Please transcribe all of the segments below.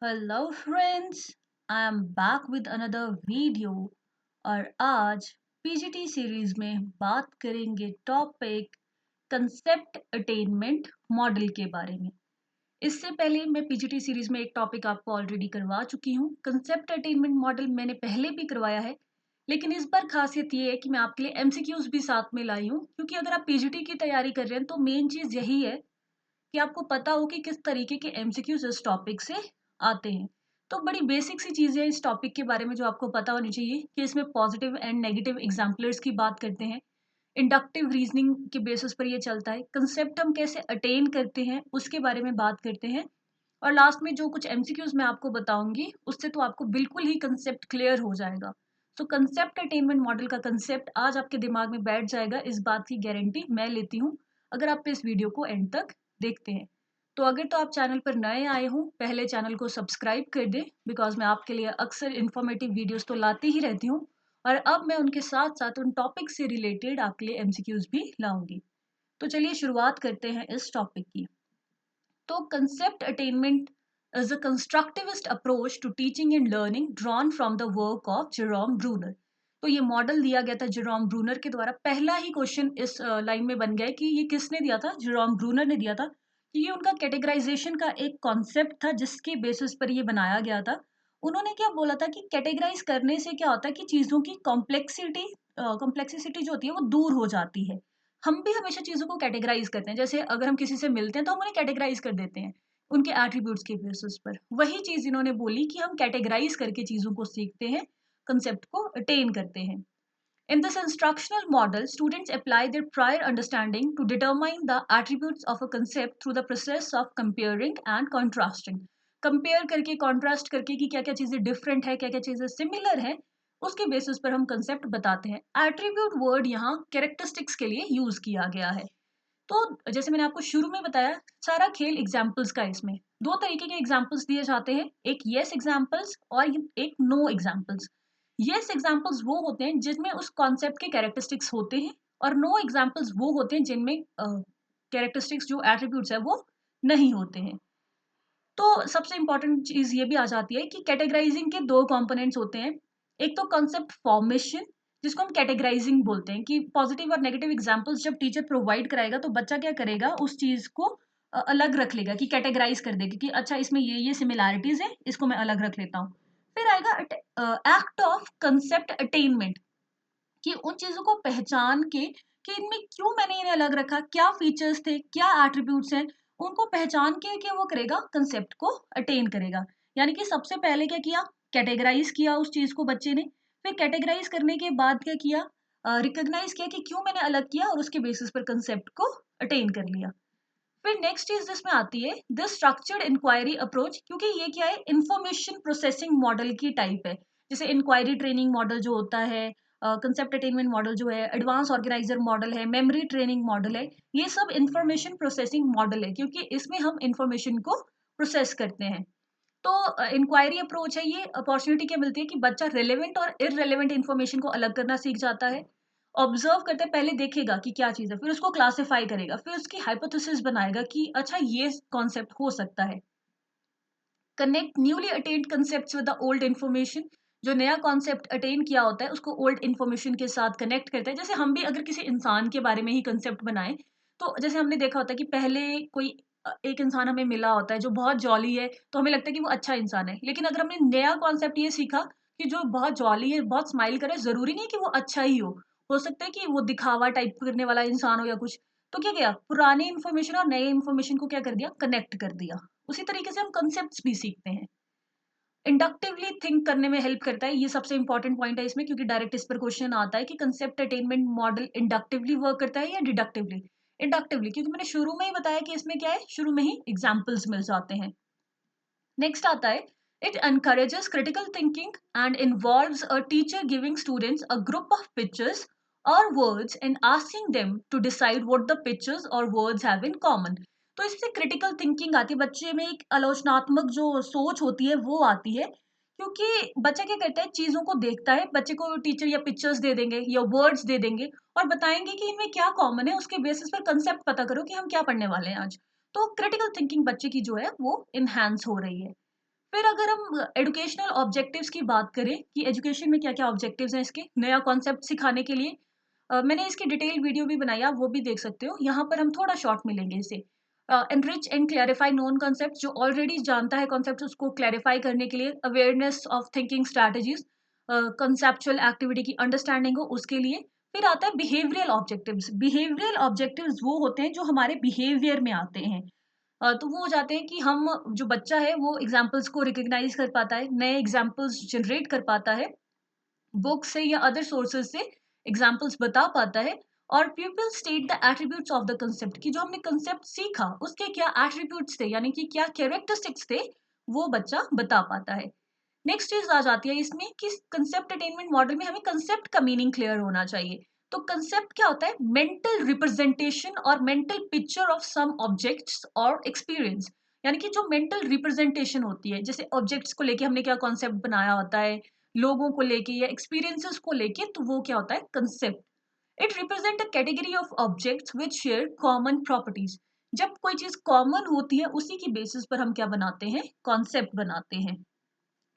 Hello friends, I am back with another video. और आज PGT series में बात करेंगे टॉपिक कंसेप्ट अटेनमेंट मॉडल के बारे में। इससे पहले मैं पीजीटी सीरीज में एक टॉपिक आपको ऑलरेडी करवा चुकी हूँ। कंसेप्ट अटेनमेंट मॉडल मैंने पहले भी करवाया है, लेकिन इस बार खासियत ये है कि मैं आपके लिए एमसीक्यूज भी साथ में लाई हूँ, क्योंकि अगर आप पीजीटी की तैयारी कर रहे हैं तो मेन चीज़ यही है कि आपको पता हो कि किस तरीके के एमसीक्यूज इस टॉपिक से आते हैं। तो बड़ी बेसिक सी चीज़ें इस टॉपिक के बारे में जो आपको पता होनी चाहिए कि इसमें पॉजिटिव एंड नेगेटिव एग्जाम्पलर्स की बात करते हैं। इंडक्टिव रीजनिंग के बेसिस पर ये चलता है। कंसेप्ट हम कैसे अटेन करते हैं उसके बारे में बात करते हैं। और लास्ट में जो कुछ एमसीक्यूज मैं आपको बताऊंगी उससे तो आपको बिल्कुल ही कंसेप्ट क्लियर हो जाएगा। तो कंसेप्ट अटेनमेंट मॉडल का कंसेप्ट आज आपके दिमाग में बैठ जाएगा, इस बात की गारंटी मैं लेती हूँ, अगर आप इस वीडियो को एंड तक देखते हैं। तो अगर तो आप चैनल पर नए आए हों, पहले चैनल को सब्सक्राइब कर दें, बिकॉज मैं आपके लिए अक्सर इन्फॉर्मेटिव वीडियोस तो लाती ही रहती हूँ। और अब मैं उनके साथ साथ उन टॉपिक से रिलेटेड आपके लिए एमसीक्यूज भी लाऊंगी। तो चलिए शुरुआत करते हैं इस टॉपिक की। तो concept attainment is a constructivist approach to teaching and learning drawn from the work of Jerome Bruner. तो ये मॉडल दिया गया था जेरोम ब्रूनर के द्वारा। पहला ही क्वेश्चन इस लाइन में बन गया है कि ये किसने दिया था, जेरोम ब्रूनर ने दिया था। कि ये उनका कैटेगराइजेशन का एक कॉन्सेप्ट था जिसके बेसिस पर ये बनाया गया था। उन्होंने क्या बोला था कि कैटेगराइज करने से क्या होता है कि चीज़ों की कॉम्प्लेक्सिसिटी जो होती है वो दूर हो जाती है। हम भी हमेशा चीज़ों को कैटेगराइज करते हैं, जैसे अगर हम किसी से मिलते हैं तो हम उन्हें कैटेगराइज कर देते हैं उनके एट्रीब्यूट्स के बेसिस पर। वही चीज़ इन्होंने बोली कि हम कैटेगराइज करके चीज़ों को सीखते हैं, कंसेप्ट को अटेन करते हैं। In this instructional model, students apply their prior understanding to determine the attributes of a concept through the process of comparing and contrasting. Compare करके, contrast करके कि क्या-क्या चीज़ें different है, क्या-क्या चीज़ें similar है, उसके बेसिस पर हम concept बताते हैं। Attribute word यहाँ characteristics के लिए use किया गया है। तो जैसे मैंने आपको शुरू में बताया, सारा खेल एग्जाम्पल्स का है। इसमें दो तरीके के एग्जाम्पल्स दिए जाते हैं, एक यस एग्जाम्पल्स और एक नो एग्जाम्पल्स। यस एग्जाम्पल्स वो होते हैं जिनमें उस कॉन्सेप्ट के कैरेक्टरिस्टिक्स होते हैं, और नो एग्जाम्पल्स वो होते हैं जिनमें कैरेक्टरिस्टिक्स जो एट्रीब्यूट्स है वो नहीं होते हैं। तो सबसे इंपॉर्टेंट चीज ये भी आ जाती है कि कैटेगराइजिंग के दो कंपोनेंट्स होते हैं। एक तो कंसेप्ट फॉर्मेशन, जिसको हम कैटेगराइजिंग बोलते हैं, कि पॉजिटिव और नेगेटिव एग्जांपल्स जब टीचर प्रोवाइड कराएगा तो बच्चा क्या करेगा, उस चीज को अलग रख लेगा, कि कैटेगराइज कर देगा कि अच्छा इसमें ये सिमिलैरिटीज है, इसको मैं अलग रख लेता हूँ। फिर आएगा एक्ट ऑफ कंसेप्ट अटेनमेंट, कि उन चीजों को पहचान के कि इनमें क्यों मैंने इन्हें अलग रखा, क्या फीचर्स थे, क्या एट्रीब्यूट्स हैं, उनको पहचान के क्या वो करेगा, कंसेप्ट को अटेन करेगा। यानी कि सबसे पहले क्या किया, कैटेगराइज किया उस चीज को बच्चे ने। फिर कैटेगराइज करने के बाद क्या किया, रिकॉग्नाइज किया कि क्यों मैंने अलग किया, और उसके बेसिस पर कंसेप्ट को अटेन कर लिया। फिर नेक्स्ट चीज जिसमें आती है द स्ट्रक्चर्ड इंक्वायरी अप्रोच, क्योंकि ये क्या है, इंफॉर्मेशन प्रोसेसिंग मॉडल की टाइप है। जैसे इंक्वायरी ट्रेनिंग मॉडल जो होता है, कंसेप्ट अटेनमेंट मॉडल जो है, एडवांस ऑर्गेनाइजर मॉडल है, मेमोरी ट्रेनिंग मॉडल है, ये सब इंफॉर्मेशन प्रोसेसिंग मॉडल है, क्योंकि इसमें हम इंफॉर्मेशन को प्रोसेस करते हैं। तो इंक्वायरी अप्रोच है, ये अपॉर्चुनिटी क्या मिलती है कि बच्चा रेलेवेंट और इररेलेवेंट इन्फॉर्मेशन को अलग करना सीख जाता है। ऑब्जर्व करते हैं, पहले देखेगा कि क्या चीज़ है, फिर उसको क्लासिफाई करेगा, फिर उसकी हाइपोथेसिस बनाएगा कि अच्छा ये कॉन्सेप्ट हो सकता है। Connect newly attend concept with the old information, जो नया कॉन्सेप्ट अटेन किया होता है उसको ओल्ड इन्फॉर्मेशन के साथ कनेक्ट करते हैं। जैसे हम भी अगर किसी इंसान के बारे में ही कंसेप्ट बनाएं, तो जैसे हमने देखा होता है कि पहले कोई एक इंसान हमें मिला होता है जो बहुत जॉली है, तो हमें लगता है कि वो अच्छा इंसान है। लेकिन अगर हमने नया कॉन्सेप्ट ये सीखा कि जो बहुत जॉली है, बहुत स्माइल करे, जरूरी नहीं कि वो अच्छा ही हो सकता है कि वो दिखावा टाइप करने वाला इंसान हो या कुछ। तो क्या किया, पुरानी इन्फॉर्मेशन और नए इन्फॉर्मेशन को क्या कर दिया, कनेक्ट कर दिया। उसी तरीके से हम कंसेप्ट्स भी सीखते हैं। इंडक्टिवली थिंक करने में हेल्प करता है, ये सबसे इंपॉर्टेंट पॉइंट है इसमें, क्योंकि डायरेक्ट इस पर क्वेश्चन आता है कि concept attainment model inductively work करता है या डिडक्टिवली। इंडक्टिवली, क्योंकि मैंने शुरू में ही बताया कि इसमें क्या है, शुरू में ही एग्जाम्पल्स मिल जाते हैं। नेक्स्ट आता है, it encourages critical thinking and involves a teacher giving students a group of pictures और words and asking them to decide what the pictures और वर्ड्स हैव इन कॉमन। तो इससे क्रिटिकल थिंकिंग आती है, बच्चे में एक आलोचनात्मक जो सोच होती है वो आती है। क्योंकि बच्चा क्या करता है, चीजों को देखता है, बच्चे को टीचर या पिक्चर्स दे देंगे या वर्ड्स दे देंगे और बताएंगे कि इनमें क्या कॉमन है, उसके बेसिस पर कंसेप्ट पता करो कि हम क्या पढ़ने वाले हैं आज। तो क्रिटिकल थिंकिंग बच्चे की जो है वो इनहेंस हो रही है। फिर अगर हम एजुकेशनल ऑब्जेक्टिव्स की बात करें कि एजुकेशन में क्या-क्या ऑब्जेक्टिव्स हैं इसके, नया कॉन्सेप्ट सिखाने के लिए, मैंने इसकी डिटेल वीडियो भी बनाई, आप वो भी देख सकते हो। यहाँ पर हम थोड़ा शॉर्ट में लेंगे इसे। Enrich and clarify known concept, जो ऑलरेडी जानता है कॉन्सेप्ट उसको क्लैरिफाई करने के लिए, awareness of thinking strategies, conceptual activity की अंडरस्टैंडिंग हो उसके लिए। फिर आता है बिहेवियरल ऑब्जेक्टिव्स। बिहेवियरल ऑब्जेक्टिव्स वो होते हैं जो हमारे बिहेवियर में आते हैं। तो वो हो जाते हैं कि हम, जो बच्चा है वो एग्जाम्पल्स को रिकॉग्नाइज कर पाता है, नए एग्जाम्पल्स जनरेट कर पाता है, बुक से या अदर सोर्सेज से एग्जाम्पल्स बता पाता है, और people state the attributes of the concept, कि जो हमने कंसेप्ट सीखा उसके क्या एट्रीब्यूट्स थे, यानी कि क्या कैरेक्टरिस्टिक्स थे, वो बच्चा बता पाता है। नेक्स्ट चीज आ जाती है इसमें कि कंसेप्ट अटेनमेंट मॉडल में हमें कंसेप्ट का मीनिंग क्लियर होना चाहिए। तो कंसेप्ट क्या होता है? मेंटल रिप्रेजेंटेशन और mental picture of some objects और एक्सपीरियंस। यानी कि जो मेंटल रिप्रेजेंटेशन होती है, जैसे ऑब्जेक्ट्स को लेके हमने क्या कॉन्सेप्ट बनाया होता है, लोगों को लेके या एक्सपीरियंसेस को लेके, तो वो क्या होता है? Concept. It represent a category of objects which share common properties. जब कोई चीज कॉमन होती है उसी की बेसिस पर हम क्या बनाते हैं? कॉन्सेप्ट बनाते हैं।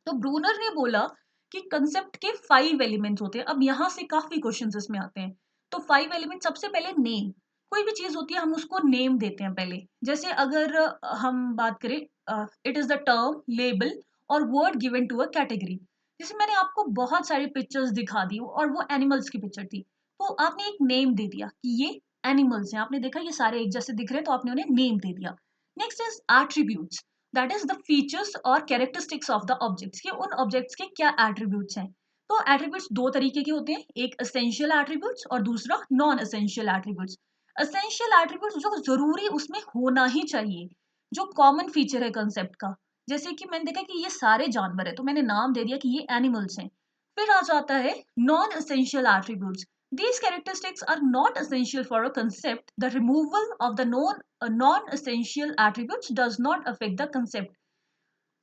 तो ब्रूनर ने बोला कि कंसेप्ट के 5 एलिमेंट्स होते हैं। अब यहाँ से काफी क्वेश्चंस इसमें आते हैं। तो 5 एलिमेंट, सबसे पहले नेम। कोई भी चीज होती है हम उसको नेम देते हैं पहले। जैसे अगर हम बात करें, it is the term, label और word given to a category. जैसे मैंने आपको बहुत सारी पिक्चर्स दिखा दी और वो एनिमल्स की पिक्चर थी, तो आपने एक नेम दे दिया कि ये एनिमल्स हैं। आपने देखा ये सारे एक जैसे दिख रहे हैं, तो आपने उन्हें नेम दे दिया। Next is attributes, that is the features और कैरेक्टरिस्टिक्स ऑफ द ऑब्जेक्ट्स, कि उन ऑब्जेक्ट्स के क्या एट्रीब्यूट्स हैं। तो एट्रीब्यूट्स दो तरीके के होते हैं, एक एसेंशियल एट्रीब्यूट्स और दूसरा non essential attributes. Essential attributes जो जरूरी उसमें होना ही चाहिए, जो कॉमन फीचर है कंसेप्ट का। जैसे कि मैंने देखा कि ये सारे जानवर है, तो मैंने नाम दे दिया कि ये एनिमल्स हैं। फिर आ जाता है non essential attributes. These characteristics are not essential for a concept. The removal of the non-essential attributes does not affect the concept.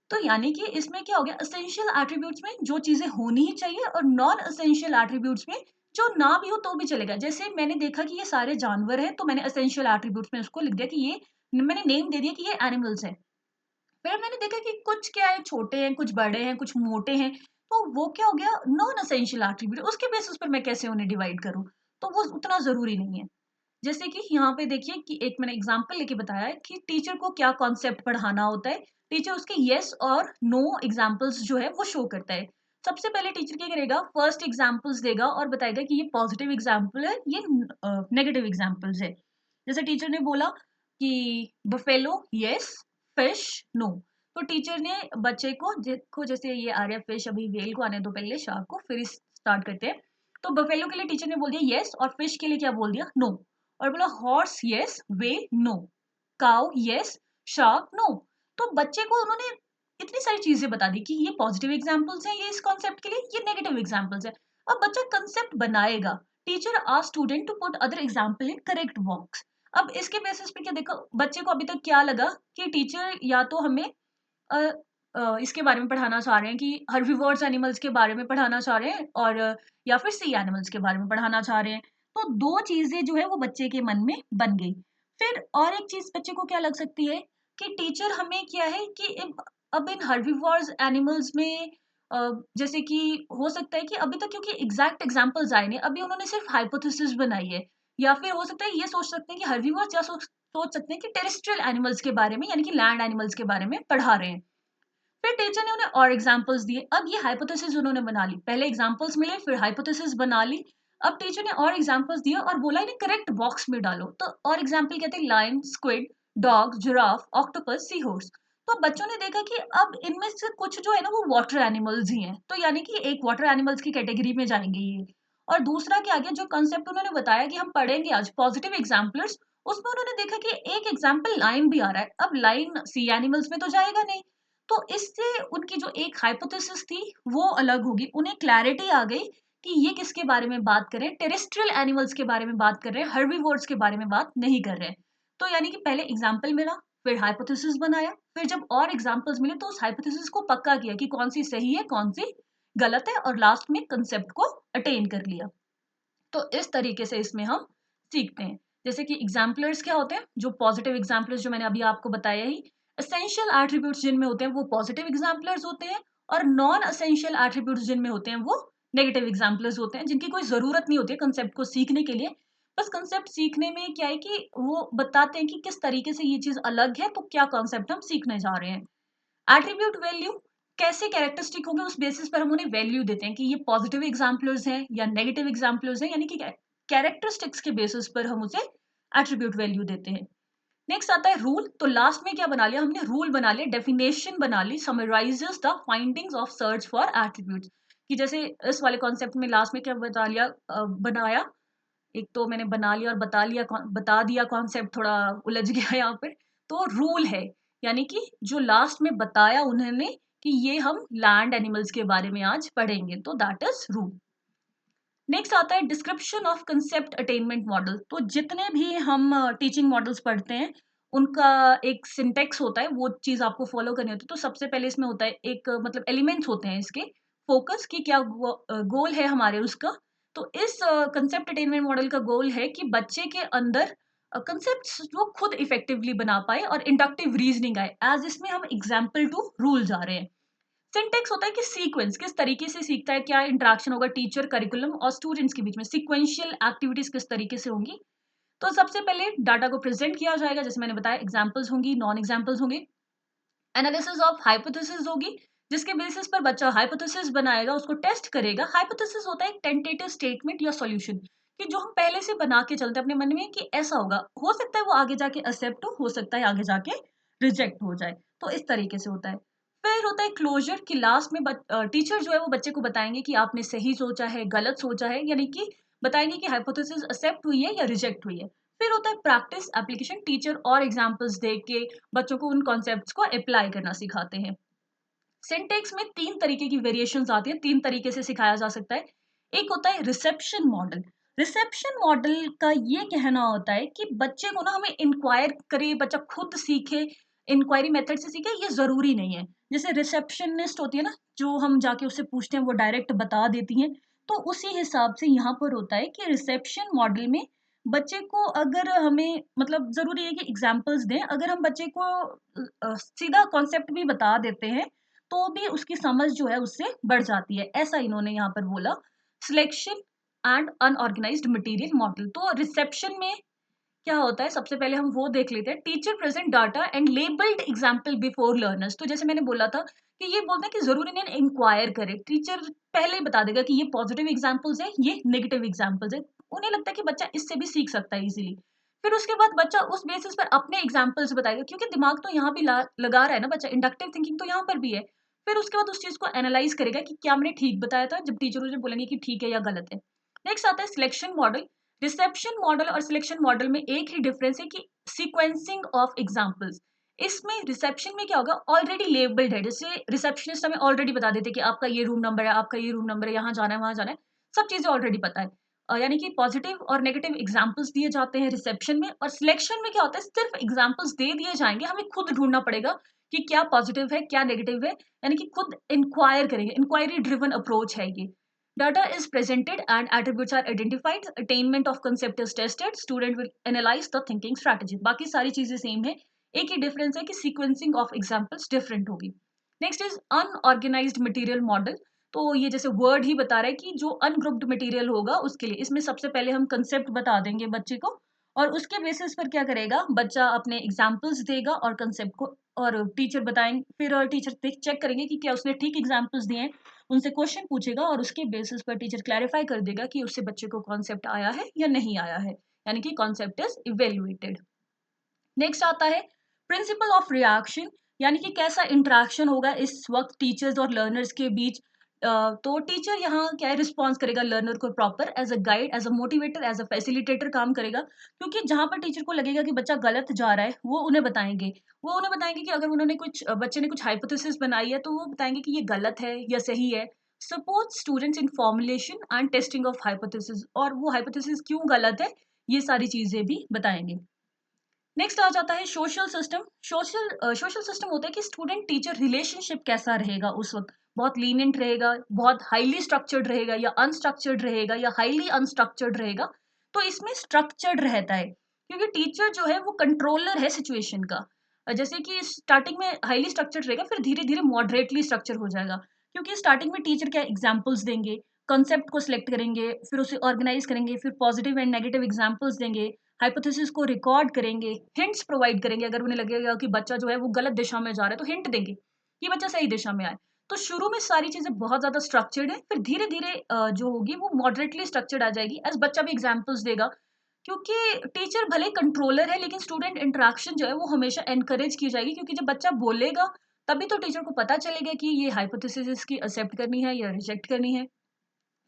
तो यानी कि इसमें क्या हो गया? एसेंशियल एट्रीब्यूट्स में जो चीजें होनी ही चाहिए, और नॉन एसेंशियल एट्रीब्यूट्स में जो ना भी हो तो भी चलेगा। जैसे मैंने देखा कि ये सारे जानवर हैं, तो मैंने एसेंशियल एट्रीब्यूट्स में उसको लिख दिया कि ये, मैंने नेम दे दिया कि ये एनिमल्स है। फिर मैंने देखा कि कुछ क्या है, छोटे हैं, कुछ बड़े हैं, कुछ मोटे हैं, तो वो क्या हो गया? Non essential attribute. उसके बेसिस पर मैं कैसे उन्हें डिवाइड करूं? तो वो उतना जरूरी नहीं है। जैसे कि यहाँ पे देखिए कि एक मैंने एग्जांपल लेके बताया है कि टीचर को क्या कॉन्सेप्ट पढ़ाना होता है। टीचर उसके यस और नो एग्जांपल्स जो है वो शो करता है। सबसे पहले टीचर क्या करेगा? फर्स्ट एग्जांपल्स देगा और बताएगा कि ये पॉजिटिव एग्जांपल है, ये नेगेटिव एग्जांपल्स है। जैसे टीचर ने बोला कि बफेलो यस, फिश नो। तो टीचर ने बच्चे को, देखो जैसे ये आ रहा है फिश, अभी वेल को आने दो पहले, शार्क को, फिर स्टार्ट करते हैं। तो बफेलो के लिए टीचर ने बोल दिया यस, और फिश के लिए क्या बोल दिया? नो। और बोला horse yes, whale no, cow yes, shark no. तो बच्चे को उन्होंने इतनी सारी चीजें बता दी कि ये पॉजिटिव एग्जांपल्स हैं, ये इस कॉन्सेप्ट के लिए, ये नेगेटिव एग्जांपल्स है। अब बच्चा कंसेप्ट बनाएगा। Teacher ask student to put other example in correct box. अब इसके बेसिस पे क्या देखो, बच्चे को अभी तक क्या लगा कि टीचर या तो हमें अ, इसके बारे में पढ़ाना चाह रहे हैं कि हर्बीवोर्स एनिमल्स के बारे में पढ़ाना चाह रहे हैं, और या फिर सी एनिमल्स के बारे में पढ़ाना चाह रहे हैं। तो दो चीजें जो है वो बच्चे के मन में बन गई। फिर और एक चीज बच्चे को क्या लग सकती है कि टीचर हमें क्या है कि अब इन हर्बीवोर्स एनिमल्स में, जैसे कि हो सकता है कि अभी तक क्योंकि एग्जैक्ट एग्जांपल्स आए नहीं, अभी उन्होंने सिर्फ हाइपोथेसिस बनाई है। या फिर हो सकता है ये सोच सकते हैं कि हर्बीवोर्स, या सोच सकते हैं कि टेरेस्ट्रियल एनिमल्स के बारे में, यानी कि लैंड एनिमल्स के बारे में पढ़ा रहे हैं। फिर टीचर ने उन्हें और एग्जांपल्स दिए। अब ये हाइपोथेसिस उन्होंने बना ली, पहले एग्जांपल्स मिले फिर हाइपोथेसिस बना ली। अब टीचर ने और एग्जांपल्स दिए और बोला इन्हें करेक्ट बॉक्स में डालो। तो और एग्जांपल कहते हैं lion, squid, dog, giraffe, octopus, sea horse. तो बच्चों ने देखा कि अब इनमें से कुछ जो है ना वो वाटर एनिमल्स ही हैं, तो यानी कि एक वाटर एनिमल्स की कैटेगरी में जाएंगे ये। और दूसरा क्या आ गया, जो कंसेप्ट उन्होंने बताया कि हम पढ़ेंगे आज पॉजिटिव एग्जाम्पलर्स, उसमें उन्होंने देखा कि एक एग्जाम्पल लाइन भी आ रहा है। अब लाइन सी एनिमल्स में तो जाएगा नहीं, तो इससे उनकी जो एक हाइपोथेसिस थी वो अलग होगी। उन्हें क्लैरिटी आ गई कि ये किसके बारे में बात कर रहे हैं, टेरेस्ट्रियल एनिमल्स के बारे में बात कर रहे हैं, हर्बीवोर्स के बारे में बात नहीं कर रहे हैं। तो यानी कि पहले एग्जाम्पल मिला, फिर हाइपोथेसिस बनाया, फिर जब और एग्जाम्पल्स मिले तो उस हाइपोथेसिस को पक्का किया कि कौन सी सही है कौन सी गलत है, और लास्ट में कंसेप्ट को अटेन कर लिया। तो इस तरीके से इसमें हम सीखते हैं। जैसे कि एग्जाम्पलर्स क्या होते हैं, जो पॉजिटिव एग्जाम्पलर्स जो मैंने अभी आपको बताया ही, एसेंशियल एट्रीब्यूट्स जिनमें होते हैं वो पॉजिटिव एग्जाम्पलर्स होते हैं, और नॉन एसेंशियल एट्रीब्यूट्स जिनमें होते हैं वो नेगेटिव एग्जाम्पलर्स होते हैं, जिनकी कोई जरूरत नहीं होती है कंसेप्ट को सीखने के लिए। बस कंसेप्ट सीखने में क्या है कि वो बताते हैं कि किस तरीके से ये चीज अलग है, तो क्या कॉन्सेप्ट हम सीखने जा रहे हैं। एट्रीब्यूट वैल्यू, कैसे कैरेक्टरिस्टिक होंगे उस बेसिस पर हम उन्हें वैल्यू देते हैं कि ये पॉजिटिव एग्जाम्पलर्स हैं या नेगेटिव एग्जाम्पलर्स हैं, यानी कि कैरेक्टरिस्टिक्स के बेसिस पर हम उसे एट्रीब्यूट वैल्यू देते हैं। नेक्स्ट आता है रूल। तो लास्ट में क्या बना लिया हमने, रूल बना लिया, डेफिनेशन बना ली, summarises the findings of search for attributes. कि जैसे इस वाले कॉन्सेप्ट में लास्ट में क्या बता लिया, बनाया, एक तो मैंने बना लिया और बता दिया, कॉन्सेप्ट थोड़ा उलझ गया यहाँ पर। तो रूल है, यानी कि जो लास्ट में बताया उन्होंने कि ये हम लैंड एनिमल्स के बारे में आज पढ़ेंगे, तो दैट इज रूल। नेक्स्ट आता है description of concept attainment model. तो जितने भी हम टीचिंग मॉडल्स पढ़ते हैं उनका एक सिंटेक्स होता है, वो चीज आपको फॉलो करनी होती है। तो सबसे पहले इसमें होता है एक मतलब एलिमेंट्स होते हैं इसके, फोकस की क्या गोल है हमारे उसका। तो इस कंसेप्ट अटेनमेंट मॉडल का गोल है कि बच्चे के अंदर कंसेप्ट वो खुद इफेक्टिवली बना पाए और इंडक्टिव रीजनिंग आए, एज इसमें हम एग्जाम्पल टू रूल जा रहे हैं। सिंटेक्स होता है कि सीक्वेंस किस तरीके से सीखता है, क्या इंटरेक्शन होगा टीचर, करिकुलम और स्टूडेंट्स के बीच में, सीक्वेंशियल एक्टिविटीज किस तरीके से होंगी। तो सबसे पहले डाटा को प्रेजेंट किया जाएगा, जैसे मैंने बताया एग्जांपल्स होंगी, नॉन एग्जांपल्स होंगे। एनालिसिस ऑफ हाइपोथेसिस होगी, जिसके बेसिस पर बच्चा हाइपोथेसिस बनाएगा, उसको टेस्ट करेगा। हाइपोथेसिस होता है एक टेंटेटिव स्टेटमेंट या सॉल्यूशन, कि जो हम पहले से बना के चलते हैं अपने मन में कि ऐसा होगा, हो सकता है वो आगे जाके एक्सेप्ट हो सकता है आगे जाके रिजेक्ट हो जाए। तो इस तरीके से होता है। फिर होता है क्लोजर, कि लास्ट में टीचर जो है वो बच्चे को बताएंगे कि आपने सही सोचा है, गलत सोचा है, यानी कि बताएंगे कि हाइपोथेसिस एक्सेप्ट हुई है या रिजेक्ट हुई है। फिर होता है प्रैक्टिस एप्लीकेशन, टीचर और एग्जांपल्स दे के बच्चों को उन कॉन्सेप्ट्स को अप्लाई करना सिखाते हैं। सिंटेक्स में तीन तरीके की वेरिएशंस आती है, तीन तरीके से सिखाया जा सकता है। एक होता है रिसेप्शन मॉडल। रिसेप्शन मॉडल का ये कहना होता है कि बच्चे को ना हमें इंक्वायर करे, बच्चा खुद सीखे, इंक्वायरी मेथड से सीखे, ये जरूरी नहीं है। जैसे रिसेप्शनिस्ट होती है ना, जो हम जाके उससे पूछते हैं वो डायरेक्ट बता देती हैं। तो उसी हिसाब से यहाँ पर होता है कि रिसेप्शन मॉडल में बच्चे को अगर हमें मतलब जरूरी है कि एग्जाम्पल्स दें, अगर हम बच्चे को सीधा कॉन्सेप्ट भी बता देते हैं तो भी उसकी समझ जो है उससे बढ़ जाती है, ऐसा इन्होंने यहाँ पर बोला। Selection and unorganised material model. तो रिसेप्शन में क्या होता है, सबसे पहले हम वो देख लेते हैं। Teacher present data and labelled example before learners. तो जैसे मैंने बोला था कि ये बोलते हैं कि जरूरी नहीं इंक्वायर करे, टीचर पहले ही बता देगा कि ये पॉजिटिव एग्जाम्पल्स है, ये नेगेटिव एग्जाम्पल्स है। उन्हें लगता है कि बच्चा इससे भी सीख सकता है इजीली। फिर उसके बाद बच्चा उस बेसिस पर अपने एग्जाम्पल्स बताएगा, क्योंकि दिमाग तो यहाँ भी लगा रहा है ना बच्चा, इंडक्टिव थिंकिंग तो यहाँ पर भी है। फिर उसके बाद उस चीज को एनालाइज करेगा कि क्या मैंने ठीक बताया था, जब टीचर मुझे बोलेंगे कि ठीक है या गलत है। नेक्स्ट आता है सिलेक्शन मॉडल। रिसेप्शन मॉडल और सिलेक्शन मॉडल में एक ही डिफरेंस है कि सीक्वेंसिंग ऑफ एग्जांपल्स। इसमें रिसेप्शन में क्या होगा, ऑलरेडी लेबल्ड है, जैसे रिसेप्शनिस्ट हमें ऑलरेडी बता देते हैं कि आपका ये रूम नंबर है, आपका ये रूम नंबर है, यहाँ जाना है, वहां जाना है, सब चीजें ऑलरेडी पता है। यानी कि पॉजिटिव और नेगेटिव एग्जाम्पल्स दिए जाते हैं रिसेप्शन में। और सिलेक्शन में क्या होता है, सिर्फ एग्जाम्पल्स दे दिए जाएंगे, हमें खुद ढूंढना पड़ेगा कि क्या पॉजिटिव है क्या नेगेटिव है, यानी कि खुद इंक्वायर करेंगे, इंक्वायरी ड्रिवन अप्रोच है ये। Data is presented and attributes are identified. Attainment of concept is tested. Student will analyze the thinking strategy. बाकी सारी चीजें सेम है, एक ही डिफरेंस है कि सीक्वेंसिंग ऑफ एग्जांपल्स डिफरेंट होगी। Next is unorganised material model. तो ये जैसे वर्ड ही बता रहा है कि जो अनग्रुप्ड मटेरियल होगा उसके लिए, इसमें सबसे पहले हम कंसेप्ट बता देंगे बच्चे को, और उसके बेसिस पर क्या करेगा बच्चा, अपने एग्जाम्पल्स देगा और कंसेप्ट को, और टीचर बताएंगे, फिर टीचर चेक करेंगे कि क्या उसने ठीक एग्जाम्पल्स दिए हैं, उनसे क्वेश्चन पूछेगा और उसके बेसिस पर टीचर क्लैरिफाई कर देगा कि उससे बच्चे को कॉन्सेप्ट आया है या नहीं आया है, यानी कि कॉन्सेप्ट इज इवेल्युएटेड। नेक्स्ट आता है प्रिंसिपल ऑफ रिएक्शन, यानी कि कैसा इंटरेक्शन होगा इस वक्त टीचर्स और लर्नर्स के बीच। तो टीचर यहाँ क्या है, रिस्पॉन्स करेगा लर्नर को proper, as a guide, as a motivator, as a facilitator काम करेगा। क्योंकि जहां पर टीचर को लगेगा कि बच्चा गलत जा रहा है, वो उन्हें बताएंगे कि अगर उन्होंने कुछ बच्चे ने कुछ हाइपोथेसिस बनाई है तो वो बताएंगे कि ये गलत है या सही है। Support students in formulation and testing of hypothesis, और वो हाइपोथेसिस क्यों गलत है ये सारी चीजें भी बताएंगे। नेक्स्ट आ जाता है सोशल सिस्टम। सोशल सिस्टम होता है कि स्टूडेंट टीचर रिलेशनशिप कैसा रहेगा उस वक्त, बहुत लीनियंट रहेगा, बहुत हाईली स्ट्रक्चर्ड रहेगा, या अनस्ट्रक्चर्ड रहेगा, या हाईली अनस्ट्रक्चर्ड रहेगा। तो इसमें स्ट्रक्चर्ड रहता है, क्योंकि टीचर जो है वो कंट्रोलर है सिचुएशन का। जैसे कि स्टार्टिंग में हाईली स्ट्रक्चर्ड रहेगा, फिर धीरे धीरे मॉडरेटली स्ट्रक्चर हो जाएगा, क्योंकि स्टार्टिंग में टीचर क्या एग्जाम्पल्स देंगे, कॉन्सेप्ट को सिलेक्ट करेंगे, फिर उसे ऑर्गेनाइज करेंगे, फिर पॉजिटिव एंड नेगेटिव एग्जाम्पल्स देंगे, हाइपोथेसिस को रिकॉर्ड करेंगे, हिंट्स प्रोवाइड करेंगे, अगर उन्हें लगेगा कि बच्चा जो है वो गलत दिशा में जा रहा है तो हिंट देंगे कि बच्चा सही दिशा में आए। तो शुरू में सारी चीजें बहुत ज्यादा स्ट्रक्चर्ड है, फिर धीरे धीरे जो होगी वो मॉडरेटली स्ट्रक्चर्ड आ जाएगी, एज बच्चा भी एग्जाम्पल्स देगा, क्योंकि टीचर भले कंट्रोलर है लेकिन स्टूडेंट इंटरेक्शन जो है वो हमेशा एनकरेज की जाएगी, क्योंकि जब बच्चा बोलेगा तभी तो टीचर को पता चलेगा कि ये हाइपोथेसिस इसकी एक्सेप्ट करनी है या रिजेक्ट करनी है।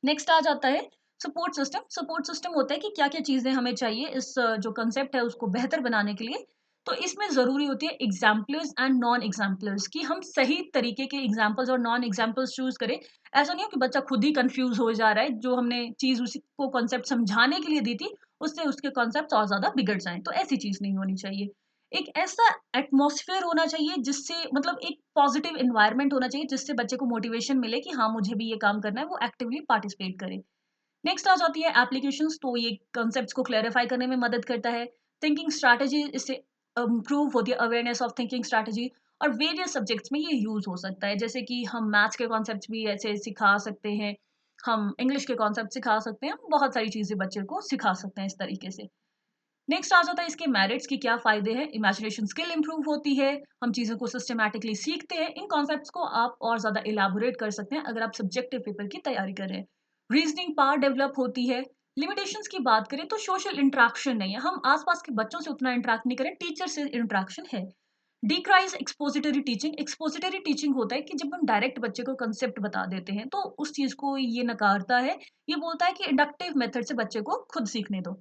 नेक्स्ट आ जाता है सपोर्ट सिस्टम। सपोर्ट सिस्टम होता है कि क्या क्या चीजें हमें चाहिए इस जो कंसेप्ट है उसको बेहतर बनाने के लिए। तो इसमें जरूरी होती है एग्जाम्पलर्स एंड नॉन एग्जाम्पलर्स, कि हम सही तरीके के एग्जाम्पल्स और नॉन एग्जाम्पल्स चूज करें। ऐसा नहीं हो कि बच्चा खुद ही कंफ्यूज हो जा रहा है, जो हमने चीज उसी को कॉन्सेप्ट समझाने के लिए दी थी उससे उसके कॉन्सेप्ट और ज्यादा बिगड़ जाएं, तो ऐसी चीज नहीं होनी चाहिए। एक ऐसा एटमॉस्फेयर होना चाहिए जिससे मतलब एक पॉजिटिव एनवायरनमेंट होना चाहिए, जिससे बच्चे को मोटिवेशन मिले कि हाँ मुझे भी ये काम करना है, वो एक्टिवली पार्टिसिपेट करे। नेक्स्ट आ जाती है एप्लीकेशंस। तो ये कॉन्सेप्ट्स को क्लैरिफाई करने में मदद करता है। थिंकिंग स्ट्रैटेजी, इससे इम्प्रूव होती है अवेयरनेस ऑफ थिंकिंग स्ट्रैटेजी, और वेरियस सब्जेक्ट्स में ये यूज हो सकता है, जैसे कि हम मैथ्स के कॉन्सेप्ट्स भी ऐसे सिखा सकते हैं, हम इंग्लिश के कॉन्सेप्ट सिखा सकते हैं, हम बहुत सारी चीजें बच्चे को सिखा सकते हैं इस तरीके से। नेक्स्ट आ जाता है इसके मेरिट्स की क्या फायदे हैं। इमेजिनेशन स्किल इंप्रूव होती है, हम चीज़ों को सिस्टमैटिकली सीखते हैं, इन कॉन्सेप्ट्स को आप और ज़्यादा इलेबोरेट कर सकते हैं अगर आप सब्जेक्टिव पेपर की तैयारी कर रहे हैं। रीजनिंग पावर डेवलप होती है। लिमिटेशंस की बात करें तो सोशल इंट्रैक्शन नहीं है, हम आसपास के बच्चों से उतना इंट्रैक्ट नहीं करें, टीचर से इंट्रैक्शन है। डिक्राइज एक्सपोजिटरी टीचिंग। एक्सपोजिटरी टीचिंग होता है कि जब हम डायरेक्ट बच्चे को कंसेप्ट बता देते हैं तो उस चीज़ को ये नकारता है, ये बोलता है कि इंडक्टिव मेथड से बच्चे को खुद सीखने दो।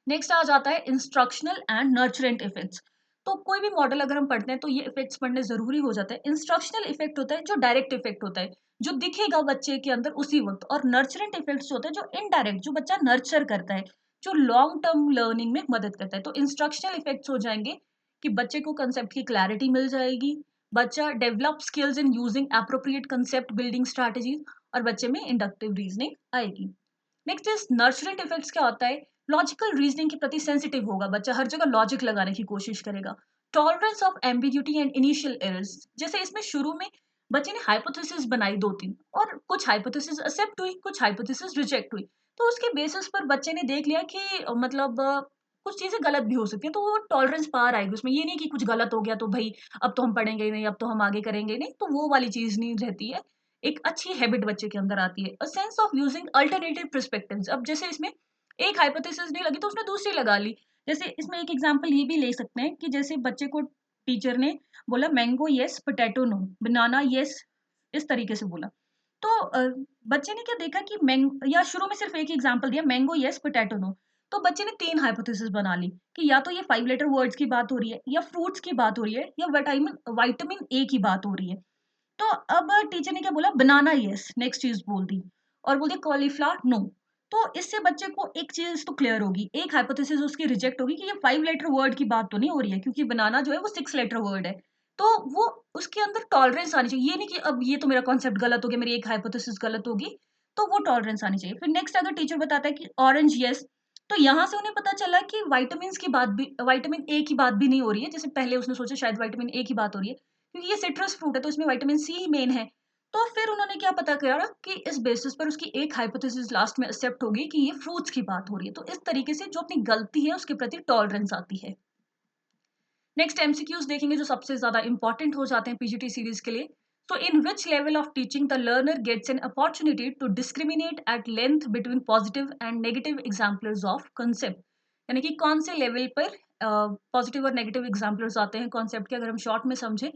नेक्स्ट आ जाता है इंस्ट्रक्शनल एंड नर्चरेंट इफेक्ट्स। तो कोई भी मॉडल अगर हम पढ़ते हैं तो ये इफेक्ट्स पढ़ने जरूरी हो जाता है। इंस्ट्रक्शनल इफेक्ट होता है जो डायरेक्ट इफेक्ट होता है, जो दिखेगा बच्चे के अंदर उसी वक्त, और नर्चरेंट इफेक्ट्स होता है जो इनडायरेक्ट, जो बच्चा नर्चर करता है, जो लॉन्ग टर्म लर्निंग में मदद करता है। तो इंस्ट्रक्शनल इफेक्ट्स हो जाएंगे कि बच्चे को कंसेप्ट की क्लैरिटी मिल जाएगी, बच्चा develop skills in using appropriate concept building strategies, और बच्चे में इंडक्टिव रीजनिंग आएगी। Next is nurturant effects. क्या होता है, लॉजिकल रीजनिंग के प्रति सेंसिटिव होगा बच्चा, हर जगह लॉजिक लगाने की कोशिश करेगा। Tolerance of ambiguity and initial errors, जैसे इसमें शुरू में बच्चे ने हाइपोथेसिस बनाई दो तीन, और कुछ हाइपोथेसिस एक्सेप्ट हुई, कुछ हाइपोथेसिस रिजेक्ट हुई, तो उसके बेसिस पर बच्चे ने देख लिया कि मतलब कुछ चीजें गलत भी हो सकती हैं, तो वो टॉलरेंस पार आएगी उसमें। ये नहीं कि कुछ गलत हो गया तो भाई अब तो हम पढ़ेंगे ही नहीं, अब तो हम आगे करेंगे ही नहीं, तो वो वाली चीज नहीं रहती है। एक अच्छी हैबिट बच्चे के अंदर आती है। अ sense of using alternative perspectives. अब जैसे इसमें एक हाइपोथेसिस नहीं लगी तो उसने दूसरी लगा ली। जैसे इसमें एक एग्जांपल ये भी ले सकते हैं कि जैसे बच्चे को टीचर ने बोला मैंगो यस पोटैटो नो, बनाना यस, इस तरीके से बोला। तो बच्चे ने क्या देखा कि मैंग या शुरू में सिर्फ एक एग्जांपल दिया मैंगो यस पोटैटो नो, तो बच्चे ने तीन हाइपोथेसिस बना ली कि या तो ये 5 लेटर वर्ड्स की बात हो रही है, या फ्रूट्स की बात हो रही है, या विटामिन विटामिन ए की बात हो रही है। तो अब टीचर ने क्या बोला, बनाना यस, नेक्स्ट चीज बोल दी, और बोल दिया कॉलीफ्लावर नो। तो इससे बच्चे को एक चीज तो क्लियर होगी, एक हाइपोथेसिस उसकी रिजेक्ट होगी कि ये 5 लेटर वर्ड की बात तो नहीं हो रही है, क्योंकि बनाना जो है वो 6 लेटर वर्ड है। तो वो उसके अंदर टॉलरेंस आनी चाहिए, ये नहीं कि अब ये तो मेरा कॉन्सेप्ट गलत हो गया, मेरी एक हाइपोथेसिस गलत होगी, तो वो टॉलरेंस आनी चाहिए। फिर नेक्स्ट अगर टीचर बताता है कि ऑरेंज यस, तो यहाँ से उन्हें पता चला कि विटामिन की बात भी, विटामिन ए की बात भी नहीं हो रही है, जैसे पहले उसने सोचा शायद विटामिन ए की बात हो रही है, क्योंकि ये सिट्रस फ्रूट है तो इसमें विटामिन सी ही मेन है। तो फिर उन्होंने क्या पता करा कि इस बेसिस पर उसकी एक हाइपोथेसिस लास्ट में एक्सेप्ट होगी कि ये फ्रूट्स की बात हो रही है। तो इस तरीके से जो अपनी गलती है उसके प्रति टॉलरेंस आती है। नेक्स्ट एमसीक्यूज देखेंगे जो सबसे ज्यादा इंपॉर्टेंट हो जाते हैं पीजीटी सीरीज के लिए। तो in which level of teaching the learner gets an opportunity to discriminate at length between positive and negative exemplars of concept. यानी कि कौन से लेवल पर पॉजिटिव और नेगेटिव एग्जाम्पलर्स आते हैं कॉन्सेप्ट के, अगर हम शॉर्ट में समझे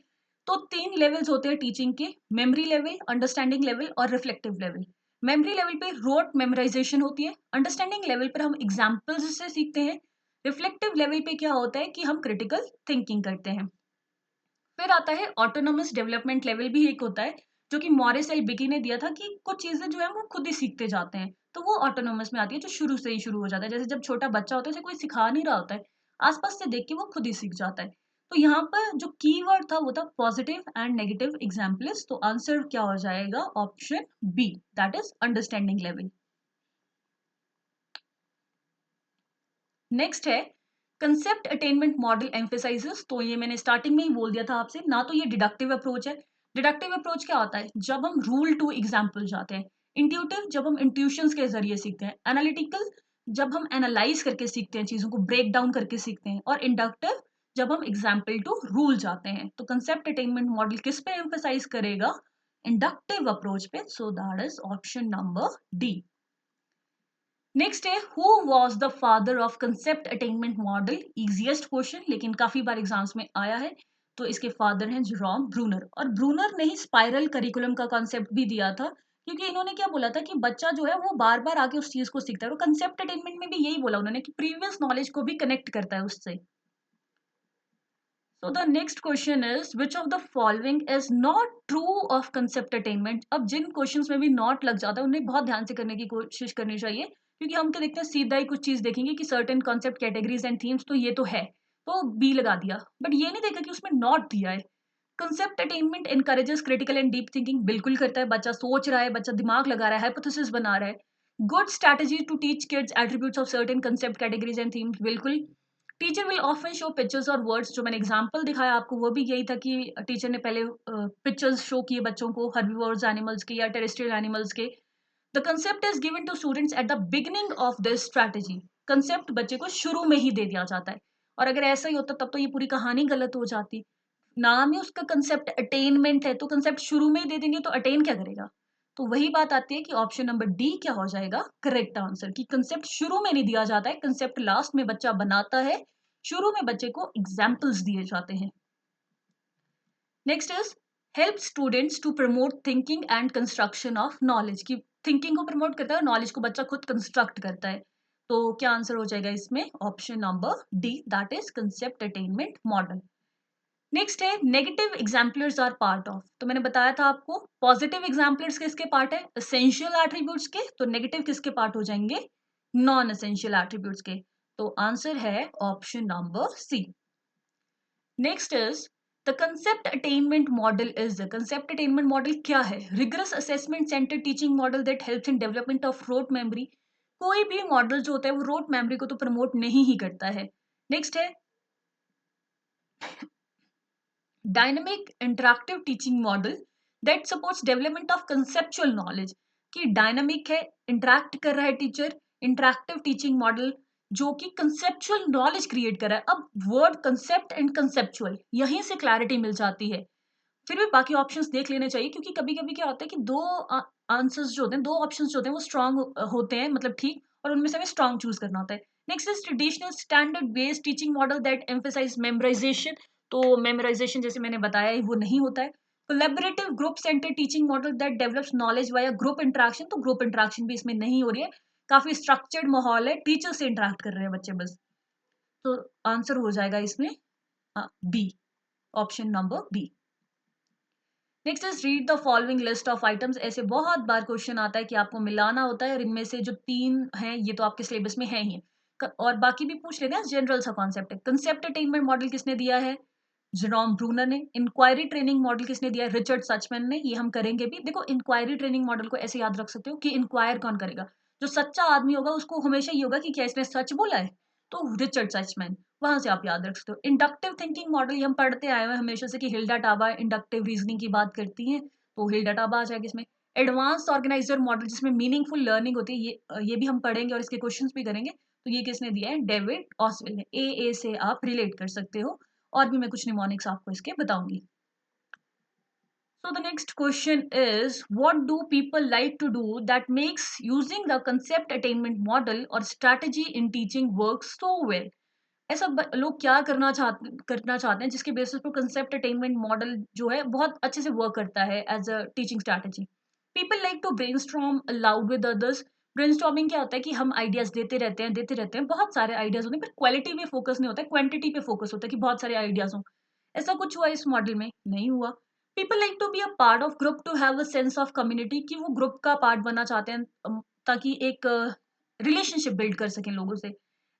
तो 3 लेवल्स होते हैं टीचिंग के, मेमोरी लेवल, अंडरस्टैंडिंग लेवल और रिफ्लेक्टिव लेवल। मेमोरी लेवल पे रोट मेमोराइजेशन होती है, अंडरस्टैंडिंग लेवल पर हम एग्जाम्पल्स से सीखते हैं, रिफ्लेक्टिव लेवल पे क्या होता है कि हम क्रिटिकल थिंकिंग करते हैं। फिर आता है ऑटोनोमस डेवलपमेंट लेवल, भी एक होता है जो कि मॉरिस एल बिकी ने दिया था कि कुछ चीजें जो है वो खुद ही सीखते जाते हैं, तो वो ऑटोनोमस में आती है, जो शुरू से ही शुरू हो जाता है, जैसे जब छोटा बच्चा होता है उसे कोई सिखा नहीं रहा होता है, आसपास से देख के वो खुद ही सीख जाता है। तो यहाँ पर जो कीवर्ड था वो था पॉजिटिव एंड नेगेटिव एग्जाम्पल्स, तो आंसर क्या हो जाएगा, option B, that is understanding level. Next है कंसेप्ट अटेनमेंट मॉडल एम्फेसाइजेस, तो ये मैंने स्टार्टिंग में ही बोल दिया था आपसे, ना तो ये डिडक्टिव अप्रोच है। डिडक्टिव अप्रोच क्या होता है? जब हम रूल टू एग्जाम्पल जाते हैं। इंट्यूटिव, जब हम इंट्यूशंस के जरिए सीखते हैं। एनालिटिकल, जब हम एनालाइज करके सीखते हैं, चीजों को ब्रेक डाउन करके सीखते हैं। और इंडक्टिव, जब हम एग्जाम्पल टू रूल जाते हैं। तो कंसेप्ट अटेनमेंट मॉडल किस पे एम्फेसाइज करेगा? इंडक्टिव अप्रोच पे। So that is option number D. Next है, who was the father of concept attainment model? Easiest question, लेकिन काफी बार एग्जाम्स में आया है। तो इसके फादर हैं जेरोम ब्रूनर। और ब्रूनर ने ही स्पाइरल करिकुलम का कॉन्सेप्ट भी दिया था, क्योंकि इन्होंने क्या बोला था कि बच्चा जो है वो बार बार आके उस चीज को सीखता है। और कंसेप्ट अटेनमेंट में भी यही बोला उन्होंने कि प्रीवियस नॉलेज को भी कनेक्ट करता है उससे। So the next question is, which of the following is not true of concept attainment? अब जिन क्वेश्चंस में भी नॉट लग जाता है उन्हें बहुत ध्यान से करने की कोशिश करनी चाहिए, क्योंकि हम क्या देखते हैं, सीधा ही कुछ चीज देखेंगे कि certain concept categories and themes, तो ये तो है, तो बी लगा दिया, बट ये नहीं देखा कि उसमें नॉट दिया है। Concept attainment encourages critical and deep thinking, बिल्कुल करता है। बच्चा सोच रहा है, बच्चा दिमाग लगा रहा है, हाइपोथेसिस बना रहा है। Good strategy to teach kids attributes of certain concept categories and themes, बिल्कुल। Teacher will often show pictures और वर्ड्स, जो मैंने एग्जांपल दिखाया आपको वो भी यही था कि टीचर ने पहले पिक्चर्स शो किए बच्चों को हर्बीवोर्स एनिमल्स के या टेरेस्ट्रियल एनिमल्स के। The concept is given to students at the beginning of this strategy, concept बच्चे को शुरू में ही दे दिया जाता है। और अगर ऐसा ही होता तब तो ये पूरी कहानी गलत हो जाती। नाम ही उसका कंसेप्ट अटेनमेंट है, तो कंसेप्ट शुरू में ही दे देंगे तो अटेन क्या करेगा? तो वही बात आती है कि ऑप्शन नंबर डी क्या हो जाएगा करेक्ट आंसर, कि कंसेप्ट शुरू में नहीं दिया जाता है, कंसेप्ट लास्ट में बच्चा बनाता है, शुरू में बच्चे को एग्जाम्पल्स दिए जाते हैं। Next is, help students to promote thinking and construction of knowledge, की थिंकिंग को प्रमोट करता है और नॉलेज को बच्चा खुद कंस्ट्रक्ट करता है। तो क्या आंसर हो जाएगा इसमें? Option number D, that is concept attainment model. Next है, negative exemplars are part of, तो मैंने बताया था आपको पॉजिटिव एग्जाम्पलर्स किसके पार्ट है? एसेंशियल एट्रीब्यूट्स के। तो नेगेटिव किसके पार्ट हो जाएंगे? नॉन एसेंशियल एट्रीब्यूट्स के। तो आंसर है option number C. Next is, the concept attainment model is, the concept attainment model क्या है? Rigorous assessment centred teaching model that helps in development of rote memory. कोई भी model जो होता है वो रोट मेमोरी को तो प्रमोट नहीं ही करता है। नेक्स्ट है, dynamic interactive teaching model that supports development of conceptual knowledge, कि डायनामिक है, इंटरैक्ट कर रहा है टीचर, इंटरैक्टिव टीचिंग मॉडल जो कि कंसेप्चुअल नॉलेज क्रिएट कर रहा है। अब वर्ड कंसेप्ट एंड कंसेप्चुअल, यहीं से क्लैरिटी मिल जाती है। फिर भी बाकी ऑप्शंस देख लेने चाहिए, क्योंकि कभी कभी क्या होता है कि दो आंसर्स जो होते हैं, दो ऑप्शंस जो होते हैं वो स्ट्रांग होते हैं, मतलब ठीक, और उनमें से हमें स्ट्रांग चूज करना होता है। Next is traditional standard based teaching model that emphasise memorisation, तो मेमोराइजेशन जैसे मैंने बताया वो नहीं होता है। Collaborative group centre teaching model that develops knowledge via group interaction, तो ग्रुप इंटरेक्शन भी इसमें नहीं हो रही है, काफी स्ट्रक्चर्ड माहौल है, टीचर से इंटरेक्ट कर रहे हैं बच्चे बस। तो आंसर हो जाएगा इसमें B, option number B. Next is, read the following list of items. ऐसे बहुत बार क्वेश्चन आता है कि आपको मिलाना होता है, और इनमें से जो तीन हैं ये तो आपके सिलेबस में है ही। और बाकी भी पूछ लेते हैं, जनरल सा कॉन्सेप्ट है। कंसेप्ट अटेनमेंट मॉडल किसने दिया है? जेरोम ब्रूनर ने। इंक्वायरी ट्रेनिंग मॉडल किसने दिया है? रिचर्ड सचमैन ने। ये हम करेंगे भी। देखो, इंक्वायरी ट्रेनिंग मॉडल को ऐसे याद रख सकते हो कि इंक्वायर कौन करेगा? जो सच्चा आदमी होगा उसको हमेशा ये होगा कि क्या इसने सच बोला है, तो रिचर्ड सचमैन, वहां से आप याद रख सकते हो। इंडक्टिव थिंकिंग मॉडल ये हम पढ़ते आए हैं हमेशा से कि हिल्डा टाबा इंडक्टिव रीजनिंग की बात करती हैं, तो हिल्डा टाबा आ जाएगा इसमें। एडवांस ऑर्गेनाइजर मॉडल जिसमें मीनिंगफुल लर्निंग होती है, ये भी हम पढ़ेंगे और इसके क्वेश्चंस भी करेंगे। तो ये किसने दिया है? डेविड ऑसवेल ने। ए से आप रिलेट कर सकते हो, और भी मैं कुछ निमोनिक्स आपको इसके बताऊंगी। So the next question is, what do people like to do that makes using the concept attainment model or strategy in teaching works so well? ऐसा लोग क्या करना चाहते हैं जिसके बेसिस पर कंसेप्ट अटेनमेंट मॉडल जो है बहुत अच्छे से वर्क करता है as a teaching strategy. People like to brainstorm aloud with others. Brainstorming क्या होता है कि हम आइडियाज देते रहते हैं, बहुत सारे आइडियाज होते हैं, पर क्वालिटी पे फोकस नहीं होता है, क्वांटिटी पे फोकस होता है कि बहुत सारे आइडियाज हों। ऐसा कुछ हुआ इस मॉडल में? नहीं हुआ। People like to be a part of group to have a sense of community, कि वो ग्रुप का पार्ट बनना चाहते हैं ताकि एक रिलेशनशिप बिल्ड कर सकें लोगों से।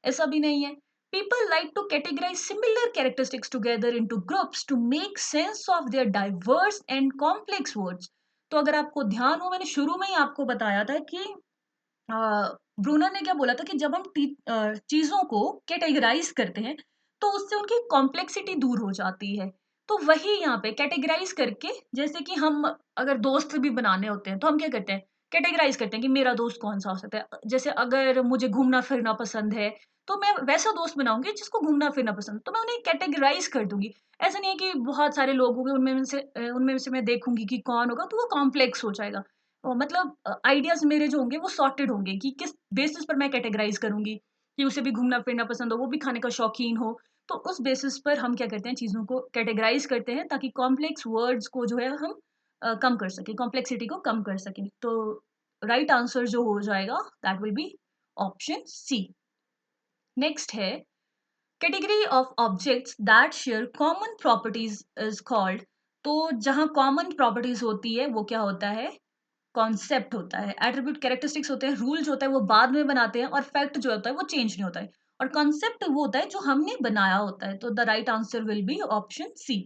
ऐसा भी नहीं है। People like to categorize similar characteristics together into groups to make sense of their diverse and complex words. तो अगर आपको ध्यान हो, मैंने शुरू में ही आपको बताया था कि ब्रूनर ने क्या बोला था कि जब हम चीजों को कैटेगराइज करते हैं तो उससे उनकी कॉम्प्लेक्सिटी दूर हो जाती है। तो वही यहाँ पे कैटेगराइज करके, जैसे कि हम अगर दोस्त भी बनाने होते हैं तो हम क्या करते हैं, कैटेगराइज करते हैं कि मेरा दोस्त कौन सा हो सकता है। जैसे अगर मुझे घूमना फिरना पसंद है तो मैं वैसा दोस्त बनाऊंगी जिसको घूमना फिरना पसंद, तो मैं उन्हें कैटेगराइज कर दूंगी। ऐसा नहीं है कि बहुत सारे लोग होंगे उनमें से मैं देखूंगी कि कौन होगा, तो वो कॉम्प्लेक्स हो जाएगा। मतलब आइडियाज मेरे जो होंगे वो सॉर्टेड होंगे कि किस बेसिस पर मैं कैटेगराइज करूंगी, कि उसे भी घूमना फिरना पसंद हो, वो भी खाने का शौकीन हो। तो उस बेसिस पर हम क्या करते हैं, चीजों को कैटेगराइज करते हैं ताकि कॉम्प्लेक्स वर्ड्स को जो है हम कम कर सके, कॉम्प्लेक्सिटी को कम कर सके। तो राइट आंसर जो हो जाएगा that will be option C. Next है, category of objects that share common properties is called. तो जहां कॉमन प्रॉपर्टीज होती है वो क्या होता है, कॉन्सेप्ट होता है। एट्रीब्यूट कैरेक्टरिस्टिक्स होते हैं, रूल जो होता है वो बाद में बनाते हैं, और फैक्ट जो होता है वो चेंज नहीं होता है। और कॉन्सेप्ट वो होता है जो हमने बनाया होता है। तो the right answer will be option C.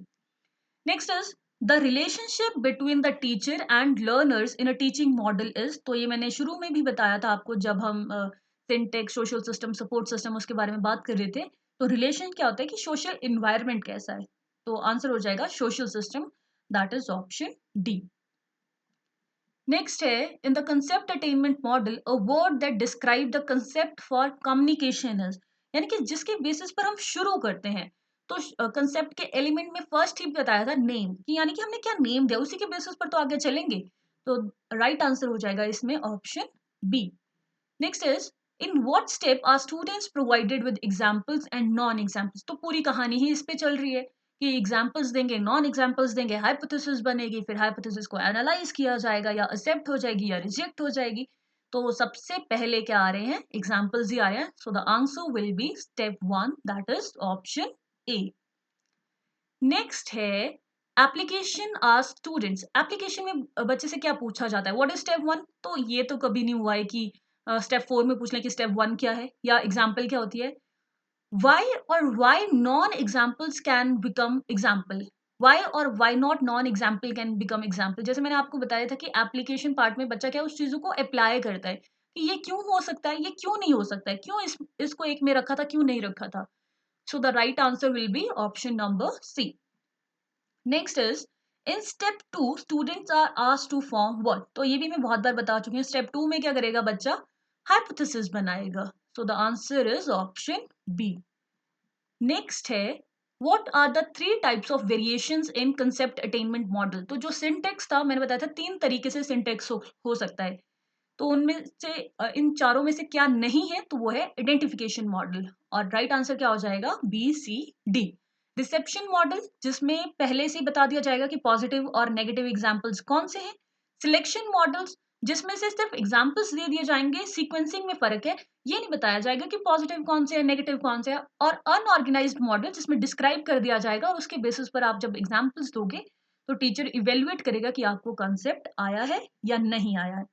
Next is the relationship between the teacher and learners in a teaching model is. तो ये मैंने शुरू में भी बताया था आपको जब हम syntax, social system, support system, उसके बारे में बात कर रहे थे। तो रिलेशन क्या होता है कि सोशल इन्वायरमेंट कैसा है। तो आंसर हो जाएगा social system, that is option D. Next है, in the concept attainment model a word that describe the concept for communication is. यानी कि जिसके बेसिस पर हम शुरू करते हैं। तो कंसेप्ट के एलिमेंट में फर्स्ट ही बताया था नेम, कि यानी कि हमने क्या नेम दिया उसी के बेसिस पर तो आगे चलेंगे। तो राइट आंसर हो जाएगा इसमें option B. Next is, in what step are students provided with examples and non examples. तो पूरी कहानी ही इस पे चल रही है कि एग्जांपल्स देंगे, नॉन एग्जांपल्स देंगे, हाइपोथेसिस बनेगी, फिर हाइपोथेसिस को एनालाइज किया जाएगा, या एक्सेप्ट हो जाएगी या रिजेक्ट हो जाएगी। तो सबसे पहले क्या आ रहे हैं, एग्जांपल्स ही आ रहे हैं। सो the answer will B step 1, that is option A. Next है, एप्लीकेशन आर स्टूडेंट्स। एप्लीकेशन में बच्चे से क्या पूछा जाता है, व्हाट इज स्टेप 1। तो ये तो कभी नहीं हुआ है कि स्टेप 4 में पूछ लें कि स्टेप 1 क्या है या एग्जाम्पल क्या होती है। वाई और why non examples can become example, why और why not non example can become example. जैसे मैंने आपको बताया था कि एप्लीकेशन पार्ट में बच्चा क्या उस चीजों को अप्लाई करता है कि ये क्यों हो सकता है, ये क्यों नहीं हो सकता है, क्यों इसको एक में रखा था, क्यों नहीं रखा था। So the right answer will be option number C. Next is, in step 2 students are asked to form what. तो ये भी मैं बहुत बार बता चुकी हूँ। स्टेप 2 में क्या करेगा बच्चा, हाइपोथेसिस बनाएगा। So the answer is option B. Next है, what are the three types of variations in concept attainment model. तो जो सिंटेक्स था मैंने बताया था 3 तरीके से सिंटेक्स हो सकता है। तो उनमें से इन चारों में से क्या नहीं है, तो वो है आइडेंटिफिकेशन मॉडल। और राइट आंसर क्या हो जाएगा, B C D. Reception model, जिसमें पहले से ही बता दिया जाएगा कि पॉजिटिव और नेगेटिव एग्जांपल्स कौन से हैं। सिलेक्शन मॉडल्स, जिसमें से सिर्फ एग्जांपल्स दे दिए जाएंगे, सीक्वेंसिंग में फर्क है, ये नहीं बताया जाएगा कि पॉजिटिव कौन से है, नेगेटिव कौन से है। और अनऑर्गेनाइज्ड मॉडल, जिसमें डिस्क्राइब कर दिया जाएगा और उसके बेसिस पर आप जब एग्जांपल्स दोगे तो टीचर इवेल्युएट करेगा कि आपको कंसेप्ट आया है या नहीं आया है।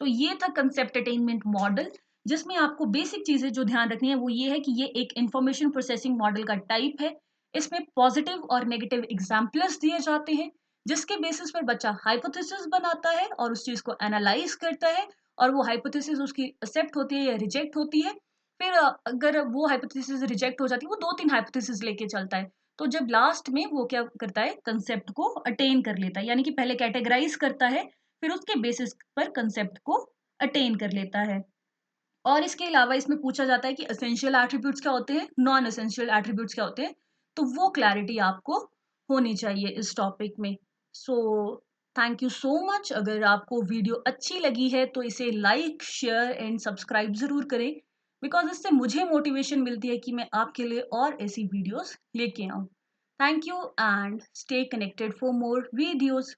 तो ये था कंसेप्ट अटेनमेंट मॉडल, जिसमें आपको बेसिक चीजें जो ध्यान रखनी है वो ये है कि ये एक इंफॉर्मेशन प्रोसेसिंग मॉडल का टाइप है। इसमें पॉजिटिव और नेगेटिव एग्जाम्पल्स दिए जाते हैं, जिसके बेसिस पर बच्चा हाइपोथेसिस बनाता है और उस चीज को एनालाइज करता है। और वो हाइपोथेसिस उसकी एक्सेप्ट होती है या रिजेक्ट होती है। फिर अगर वो हाइपोथेसिस रिजेक्ट हो जाती है, वो 2-3 हाइपोथेसिस लेके चलता है। तो जब लास्ट में वो क्या करता है, कंसेप्ट को अटेन कर लेता है, यानी कि पहले कैटेगराइज करता है, फिर उसके बेसिस पर कंसेप्ट को अटेन कर लेता है। और इसके अलावा इसमें पूछा जाता है कि एसेंशियल एट्रीब्यूट्स क्या होते हैं, नॉन एसेंशियल एट्रीब्यूट्स क्या होते हैं। तो वो क्लैरिटी आपको होनी चाहिए इस टॉपिक में। So thank you so much. अगर आपको वीडियो अच्छी लगी है तो इसे लाइक, शेयर एंड सब्सक्राइब जरूर करें, बिकॉज इससे मुझे मोटिवेशन मिलती है कि मैं आपके लिए और ऐसी वीडियोस लेके आऊँ। Thank you and stay connected for more videos.